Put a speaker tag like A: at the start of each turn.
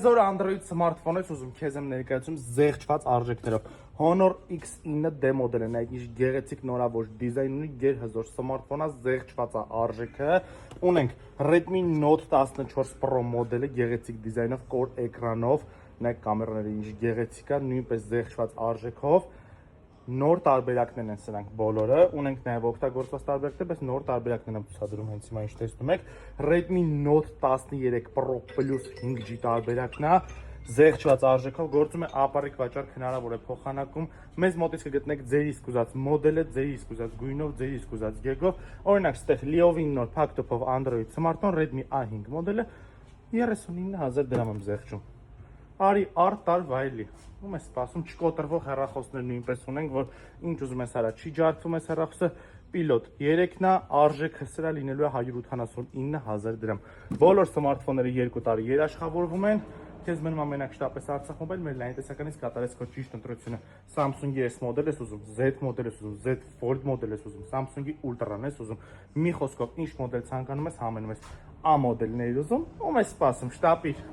A: Հզոր Android smartphone ես ուզում քեզ եմ ներկայացում զեղչված արժեքներով։ Honor X9 D մոդելը, նայեք ինչ գեղեցիկ նորավոր դիզայն ունի, գերհզոր սմարթֆոնը, զեղչված է արժեքը։ Ունենք Redmi Note 14 Pro մոդելը, գեղեցիկ դիզայնով, կոր էկրանով, նայեք կամերաները ինչ գեղեցիկ է, նույնպես զեղչված արժեքով։ Նոր տարբերակներն են սրանք բոլորը, ունենք նաև օգտագործված տարբերակներ, բայց նոր տարբերակներն եմ ցուցադրում հենց հիմա ինչ տեսնում եք։ Redmi Note 13 Pro Plus 5G տարբերակն է, զեղչված արժեքով, գործում է ապառիկ վաճառք, հնարավոր է փոխանակում։ Մեզ մոտից կգտնեք ձեր իսկ ուզած մոդելը, ձեր իսկ ուզած գույնով, ձեր իսկ ուզած գեգով։ Օրինակ, ստեղ լիովին նոր փակ տոփով Android smartphone Redmi A5 մոդելը 39000 դրամ եմ զեղչում։ Արի արտար վայելի, ում է սպասում, չկոտրվող հեռախոսներ նույնպես ունենք, որ ինչ ուզում ես արա, չի ջարդվում ես հեռախոսը, պիլոտ 3-նա, արժեքը սրա լինելու է 189,000 դրամ։ Բոլոր սմարթֆոնները 2 տարի երաշխավորվում են, քեզ մնում ամենակ շտապես Արցախ մոբայլ, մեր լայնտեսականից կատարես քո ճիշտ ընտրությունը։ Samsung-ի S մոդել ես ուզում, Z մոդել ես ուզում, Z Fold մոդել ես ուզում, Samsung-ի Ultra-ն ես ուզում, մի խոսքով ինչ մոդել ցանկանում ես, համենում ես, A մոդելներ ուզում, ում է սպասում, շտապիր։